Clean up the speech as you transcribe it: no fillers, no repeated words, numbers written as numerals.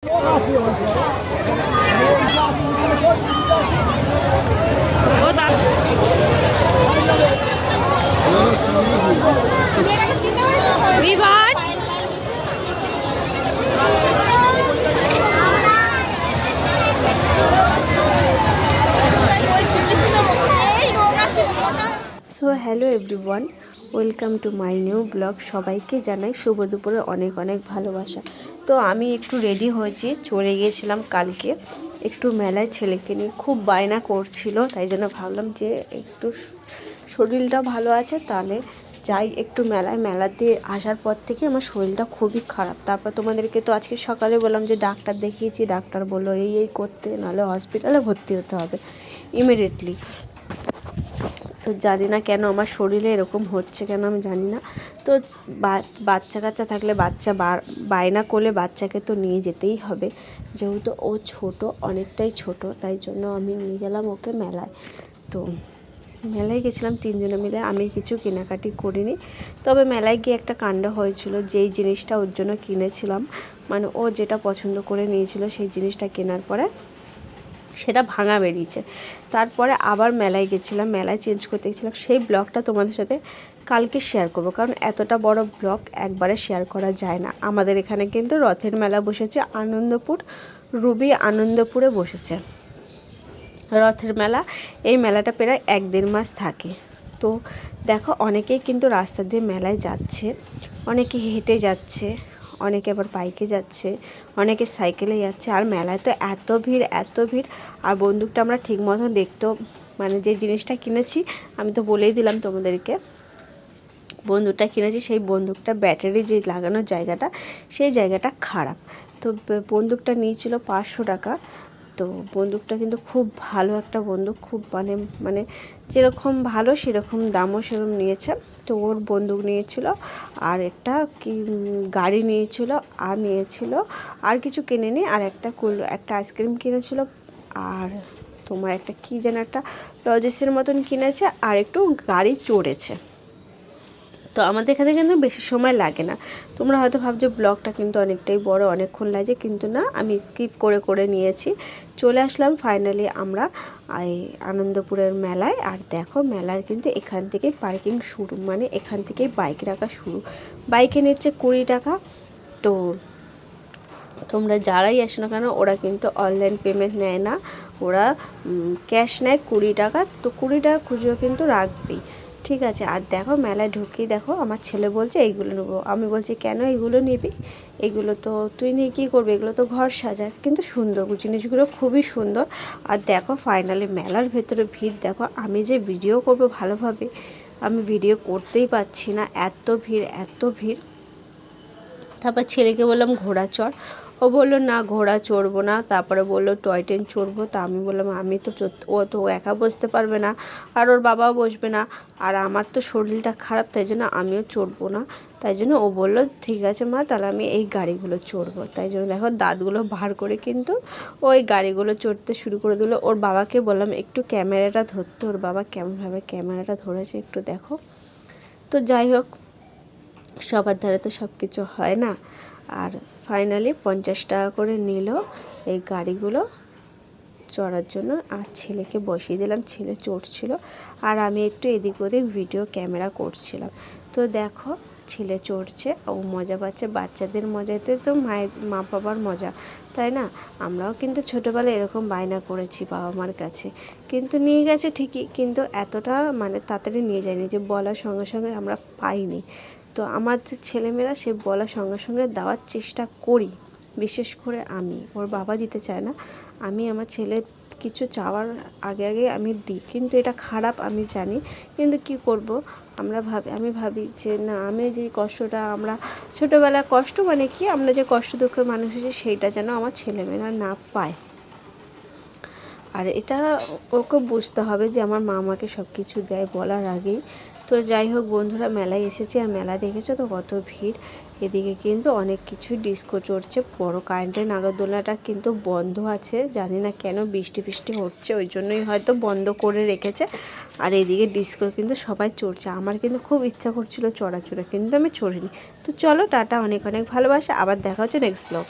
So hello everyone, welcome to my new blog. সবাইকে জানাই শুভ দুপুরে অনেক অনেক ভালোবাসা। তো আমি একটু রেডি হয়েছি, চলে গিয়েছিলাম কালকে একটু মেলায়। ছেলেকে নিয়ে খুব বায়না করছিল, তাই জন্য ভাবলাম যে একটু শরীরটা ভালো আছে তাহলে যাই একটু মেলায়। মেলাতে আসার পর থেকে আমার শরীরটা খুবই খারাপ। তারপর তোমাদেরকে তো আজকে সকালে বললাম যে ডাক্তার দেখিয়েছি, ডাক্তার বললো এই করতে, নাহলে হসপিটালে ভর্তি হতে হবে ইমিডিয়েটলি। তো জানি না কেন আমার শরীরে এরকম হচ্ছে, কেন আমি জানি না। তো বাচ্চা কাচ্চা থাকলে বাচ্চা বায়না করলে বাচ্চাকে তো নিয়ে যেতেই হবে, যেহেতু ও ছোট, অনেকটাই ছোট, তাই জন্য আমি নিয়ে গেলাম ওকে মেলায়। তো মেলায় গেছিলাম তিনজনে মিলে, আমি কিছু কেনাকাটি করিনি। তবে মেলায় গিয়ে একটা কাণ্ড হয়েছিল, যেই জিনিসটা ওর জন্য কিনেছিলাম, মানে ও যেটা পছন্দ করে নিয়েছিল সেই জিনিসটা কেনার পরে সেটা ভাঙা বেরিয়েছে। তারপরে আবার মেলায় গেছিলাম, মেলায় চেঞ্জ করতে গেছিলাম। সেই ব্লগটা তোমাদের সাথে কালকে শেয়ার করব, কারণ এতটা বড় ব্লগ একবারে শেয়ার করা যায় না। আমাদের এখানে কিন্তু রথের মেলা বসেছে, আনন্দপুর রুবি আনন্দপুরে বসেছে রথের মেলা। এই মেলাটা প্রায় 1-1.5 মাস থাকে। তো দেখো অনেকেই কিন্তু রাস্তা দিয়ে মেলায় যাচ্ছে, অনেকে হেঁটে যাচ্ছে, অনেকে আবার বাইকে যাচ্ছে, অনেকে সাইকেলে যাচ্ছে। আর মেলায় তো এত ভিড় এত ভিড়। আর বন্দুকটা আমরা ঠিক মতন দেখতেও, মানে যে জিনিসটা কিনেছি আমি তো বলেই দিলাম তোমাদেরকে, বন্দুকটা কিনেছি সেই বন্দুকটা ব্যাটারি যে লাগানোর জায়গাটা, সেই জায়গাটা খারাপ। তো বন্দুকটা নিয়েছিল 500 টাকা। তো বন্দুকটা কিন্তু খুব ভালো একটা বন্দুক, খুব মানে যেরকম ভালো সেরকম দামও সেরকম নিয়েছে। তো ওর বন্দুক নিয়েছিল, আর একটা কি গাড়ি নিয়েছিল, আর নিয়েছিল আর কিছু কিনেনি, আর একটা আইসক্রিম কিনেছিল, আর তোমার একটা কী যেন একটা লজেসের মতন কিনেছে, আর একটু গাড়ি চড়েছে। তো আমাদের এখানে কিন্তু বেশি সময় লাগে না। তোমরা হয়তো ভাবছো ব্লগটা কিন্তু অনেকটাই বড়, অনেকক্ষণ লাগে, কিন্তু না, আমি স্কিপ করে করে নিয়েছি। চলে আসলাম ফাইনালি আমরা এই আনন্দপুরের মেলায়। আর দেখো মেলার কিন্তু এখান থেকে পার্কিং শুরু, মানে এখান থেকেই বাইক রাখা শুরু। বাইকে নিচ্ছে 20 টাকা। তো তোমরা যারাই আসো না কেন, ওরা কিন্তু অনলাইন পেমেন্ট নেয় না, ওরা ক্যাশ নেয় 20 টাকা। তো 20 টাকা খুচরো কিন্তু রাখবেই, ঠিক আছে। আর দেখো মেলায় ঢুকেই দেখো আমার ছেলে বলছে এইগুলো নেবো। আমি বলছি কেন এইগুলো নিবি, এগুলো তো তুই নিয়ে কী করবি, এগুলো তো ঘর সাজায়। কিন্তু সুন্দর জিনিসগুলো, খুবই সুন্দর। আর দেখো ফাইনালি মেলার ভেতরে ভিড় দেখো। আমি যে ভিডিও করবো ভালোভাবে, আমি ভিডিও করতেই পারছি না, এত ভিড় এত ভিড়। তারপর ছেলেকে বললাম ঘোড়া চড়, ও বললো না ঘোড়া চড়বো না। তারপরে বললো টয় ট্রেন চড়বো। তা আমি বললাম আমি তো ও তো একা বসতে পারবে না, আর ওর বাবাও বসবে না, আর আমার তো শরীরটা খারাপ, তাই জন্য আমিও চড়বো না। তাই জন্য ও বললো ঠিক আছে মা, তাহলে আমি এই গাড়িগুলো চড়বো। তাই জন্য দেখো দাঁতগুলো বার করে কিন্তু ওই গাড়িগুলো চড়তে শুরু করে দিল। ওর বাবাকে বললাম একটু ক্যামেরাটা ধরতে, ওর বাবা কেমনভাবে ক্যামেরাটা ধরেছে একটু দেখো। তো যাই হোক, সবার ধারে তো সব কিছু হয় না। আর ফাইনালি 50 টাকা করে নিল এই গাড়িগুলো চড়ার জন্য। আর ছেলেকে বসিয়ে দিলাম, ছেলে চড়ছিল, আর আমি একটু এদিক ওদিক ভিডিও ক্যামেরা করছিলাম। তো দেখো ছেলে চড়ছে, ও মজা পাচ্ছে। বাচ্চাদের মজাতে তো মা বাবার মজা, তাই না? আমরাও কিন্তু ছোটোবেলায় এরকম বায়না করেছি বাবা মার কাছে, কিন্তু নিয়ে গেছে ঠিকই, কিন্তু এতটা মানে তাড়াতাড়ি নিয়ে যায়নি যে বলার সঙ্গে সঙ্গে আমরা পাইনি। তো আমাদের ছেলেমেয়েরা সে বলার সঙ্গে সঙ্গে দেওয়ার চেষ্টা করি, বিশেষ করে আমি, ওর বাবা দিতে চায় না। আমি আমার ছেলে কিছু চাওয়ার আগে আগে আমি দিই, কিন্তু এটা খারাপ আমি জানি, কিন্তু কি করব। আমি ভাবি যে না, আমি যে কষ্টটা আমরা ছোটোবেলায় কষ্ট মানে কি, আমরা যে কষ্ট দুঃখের মানুষ হয়েছি সেইটা যেন আমার ছেলেমেয়েরা না পায়। আর এটা ওকে বুঝতে হবে যে আমার মা আমাকে সব কিছু দেয় বলার আগেই। তো যাই হোক বন্ধুরা, মেলায় এসেছি, আর মেলা দেখেছো তো কত ভিড়। এদিকে কিন্তু অনেক কিছু ডিস্কো চড়ছে, বড় কারেন্টের নাগরদোলনাটা কিন্তু বন্ধ আছে, জানি না কেন, বৃষ্টি ফিষ্টি হচ্ছে ওই জন্যই হয়তো বন্ধ করে রেখেছে। আর এদিকে ডিস্কো কিন্তু সবাই চড়ছে, আমার কিন্তু খুব ইচ্ছা করছিল চড়া, কিন্তু আমি চড়িনি। তো চলো টাটা, অনেক অনেক ভালোবাসা, আবার দেখা হচ্ছে নেক্সট ব্লগ।